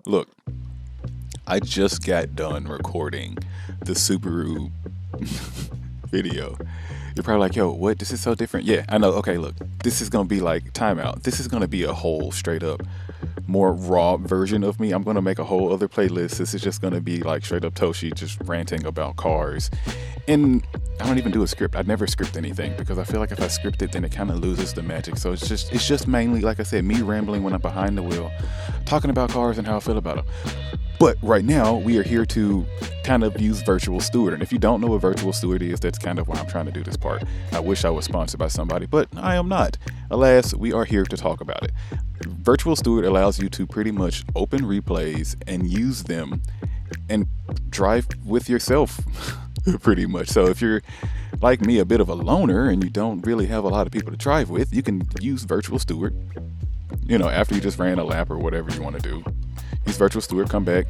Look, I just got done recording the Subaru video. You're probably like, yo, what? This is so different. Yeah, I know. Okay, look, this is going to be like timeout. This is going to be a whole straight up more raw version of me. I'm going to make a whole other playlist. This is just going to be like straight up Toshii just ranting about cars. And I don't even do a script. I never script anything because I feel like if I script it, then it kind of loses the magic. So it's just mainly, like I said, me rambling when I'm behind the wheel, talking about cars and how I feel about them. But right now, we are here to kind of use Virtual Steward. And if you don't know what Virtual Steward is, that's kind of why I'm trying to do this part. I wish I was sponsored by somebody, but I am not. Alas, we are here to talk about it. Virtual Steward allows you to pretty much open replays and use them and drive with yourself, pretty much. So if you're like me, a bit of a loner, and you don't really have a lot of people to drive with, you can use Virtual Steward, after you just ran a lap or whatever you want to do. Use Virtual Steward, come back,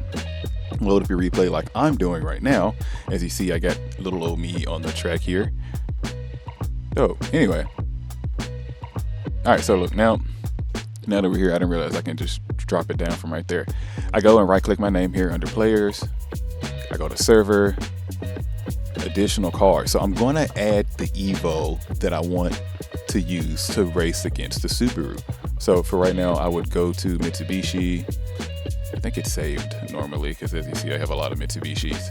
load up your replay like I'm doing right now. As you see, I got little old me on the track here. So, anyway. Alright, so look, now that we're here, I didn't realize I can just drop it down from right there. I go and right click my name here under players. I go to server, additional cars. So I'm going to add the EVO that I want to use to race against the Subaru. So for right now, I would go to Mitsubishi. I think it's saved normally because as you see, I have a lot of Mitsubishis.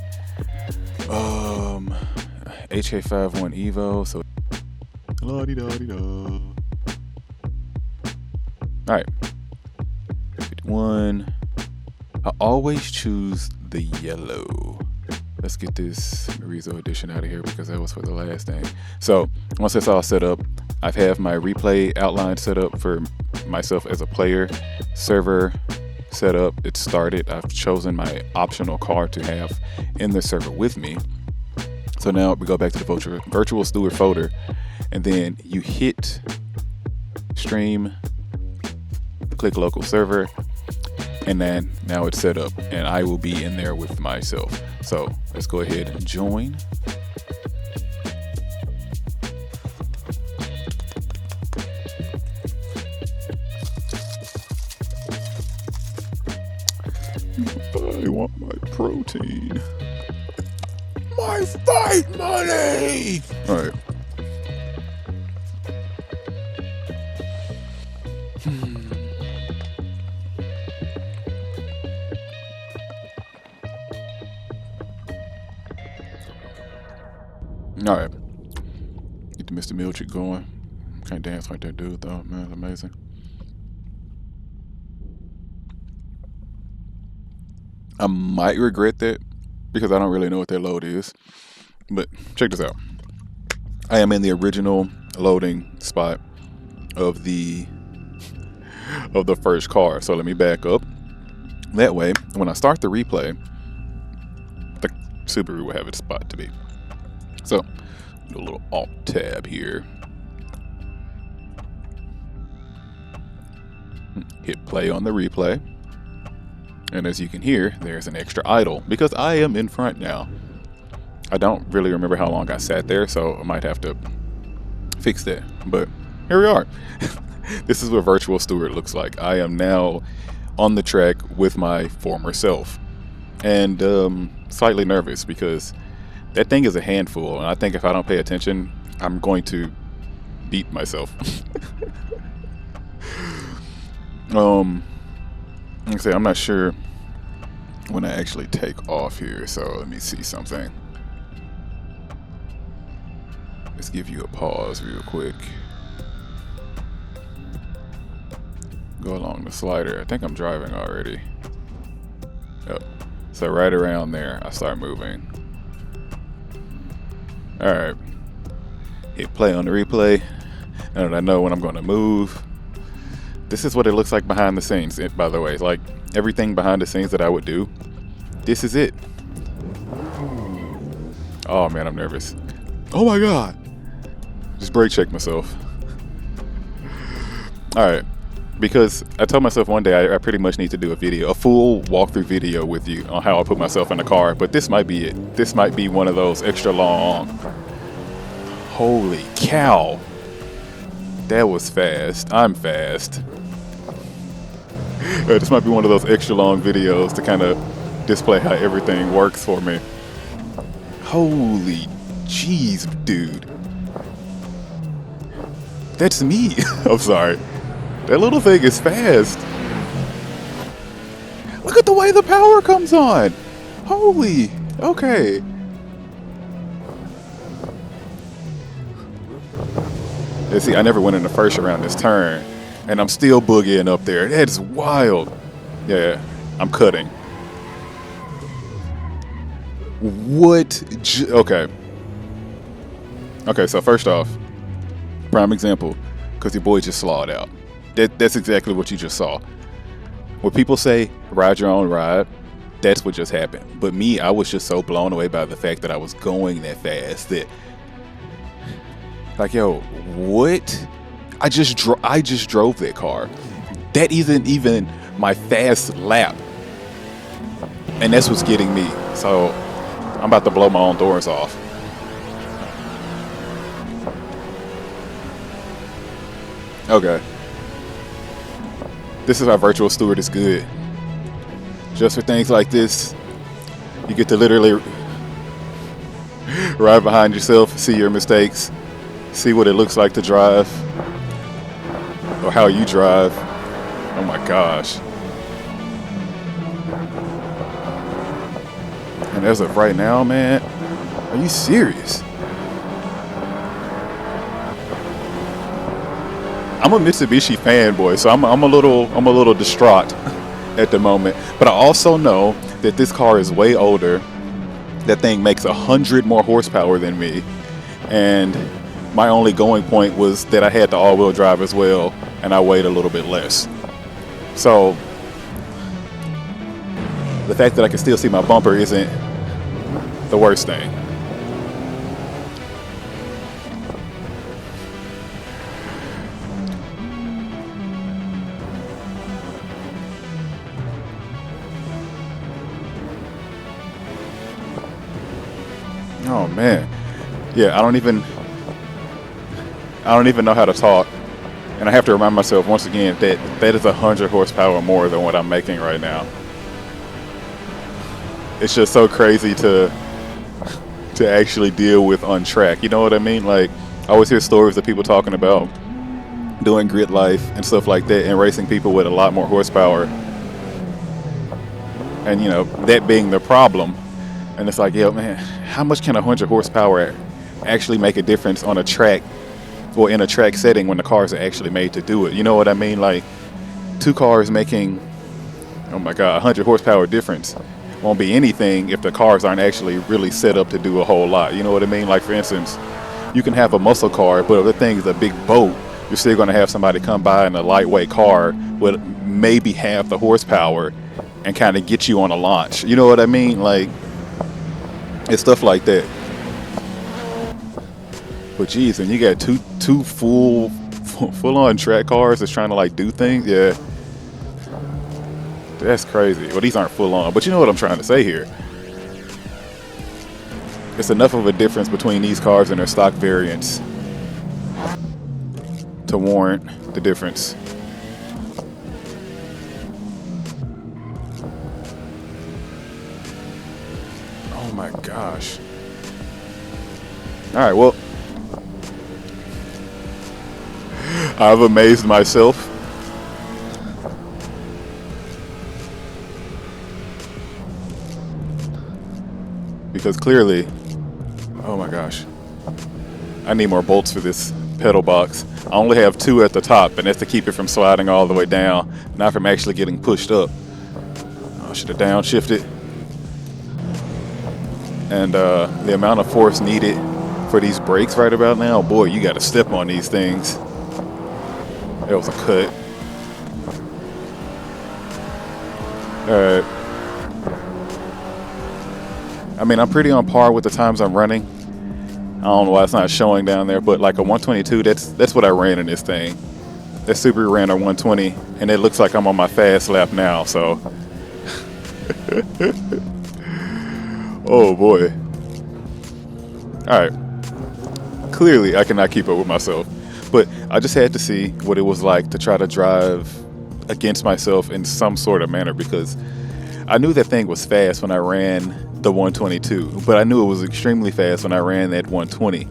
HK51 EVO. So la-di-da-di-da. All right, 51. I always choose the yellow. Let's get this Marizo edition out of here because that was for the last thing. So once that's all set up, I have my replay outline set up for myself as a player. Server set up, it's started. I've chosen my optional car to have in the server with me. So now we go back to the Virtual Steward folder, and then you hit stream, click local server, and then now it's set up and I will be in there with myself. So let's go ahead and join. I want my protein. My fight money! Alright. Alright. Get the Mr. Milchick going. Can't dance like that dude though, man, it's amazing. I might regret that because I don't really know what that load is. But check this out. I am in the original loading spot of the first car. So let me back up. That way, when I start the replay, the Subaru will have its spot to be. So, do a little Alt tab here. Hit play on the replay. And as you can hear, there's an extra idle because I am in front now. I don't really remember how long I sat there, so I might have to fix that. But here we are. This is what Virtual Steward looks like. I am now on the track with my former self. And slightly nervous because that thing is a handful. And I think if I don't pay attention, I'm going to beat myself. Like I say, I'm not sure when I actually take off here, so let me see something. Let's give you a pause real quick. Go along the slider. I think I'm driving already. Yep. So right around there, I start moving. Alright. Hit play on the replay. And I know when I'm going to move. This is what it looks like behind the scenes, by the way. Like everything behind the scenes that I would do. This is it. Oh man, I'm nervous. Oh my God. Just brake check myself. Alright. Because I told myself one day I pretty much need to do a full walkthrough video with you on how I put myself in the car. But this might be it. This might be one of those extra long. Holy cow. That was fast. I'm fast. This might be one of those extra long videos to kind of display how everything works for me. Holy jeez, dude. That's me. I'm sorry. That little thing is fast. Look at the way the power comes on. Holy. Okay. Yeah, see, I never went in the first around this turn, and I'm still boogieing up there. That's wild. Yeah, I'm cutting. What? Okay. Okay, so first off, prime example, because your boy just slowed out. That's exactly what you just saw. When people say ride your own ride, that's what just happened. But me, I was just so blown away by the fact that I was going that fast that, like, yo, what? I just drove that car. That isn't even my fast lap, and that's what's getting me. So I'm about to blow my own doors off. Okay. This is why virtual steward is good. Just for things like this, you get to literally ride behind yourself, see your mistakes, see what it looks like to drive, or how you drive. Oh my gosh. And as of right now, man, are you serious? I'm a Mitsubishi fanboy, so I'm a little distraught at the moment. But I also know that this car is way older. That thing makes 100 more horsepower than me, and my only going point was that I had the all-wheel drive as well, and I weighed a little bit less. So the fact that I can still see my bumper isn't the worst thing. Oh man, yeah, I don't even know how to talk, and I have to remind myself once again that that is 100 horsepower more than what I'm making right now. It's just so crazy to actually deal with on track. You know what I mean? Like, I always hear stories of people talking about doing grid life and stuff like that, and racing people with a lot more horsepower, and you know that being the problem. And it's like, yo, man, how much can 100 horsepower actually make a difference on a track, or in a track setting when the cars are actually made to do it? You know what I mean? Like, two cars making, oh my God, 100 horsepower difference won't be anything if the cars aren't actually really set up to do a whole lot. You know what I mean? Like, for instance, you can have a muscle car, but if the thing's a big boat, you're still going to have somebody come by in a lightweight car with maybe half the horsepower and kind of get you on a launch. You know what I mean? Like, it's stuff like that. But geez, and you got two full on track cars that's trying to like do things. Yeah, that's crazy. Well, these aren't full on, but you know what I'm trying to say here. It's enough of a difference between these cars and their stock variants to warrant the difference. Oh my gosh. All right, well, I've amazed myself. Because clearly, oh my gosh, I need more bolts for this pedal box. I only have 2 at the top, and that's to keep it from sliding all the way down, not from actually getting pushed up. I should have downshifted. And the amount of force needed for these brakes right about now, boy, you got to step on these things. That was a cut. All right. I mean, I'm pretty on par with the times I'm running. I don't know why it's not showing down there, but like a 122, that's what I ran in this thing. That Subaru ran a 120, and it looks like I'm on my fast lap now, so. Oh boy. Alright. Clearly, I cannot keep up with myself. But I just had to see what it was like to try to drive against myself in some sort of manner, because I knew that thing was fast when I ran the 122, but I knew it was extremely fast when I ran that 120.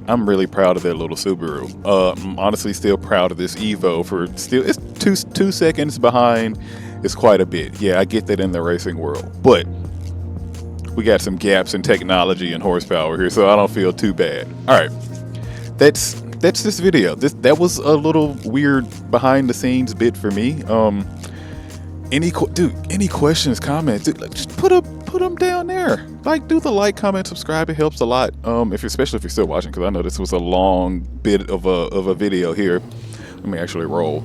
I'm really proud of that little Subaru. I'm honestly still proud of this EVO for still, it's two seconds behind. It's quite a bit. Yeah, I get that in the racing world, but we got some gaps in technology and horsepower here, so I don't feel too bad. All right, that's this video. That was a little weird behind the scenes bit for me. Any questions, comments, dude, like, just put them down there. Like, do the like, comment, subscribe. It helps a lot. Especially if you're still watching, because I know this was a long bit of a video here. Let me actually roll.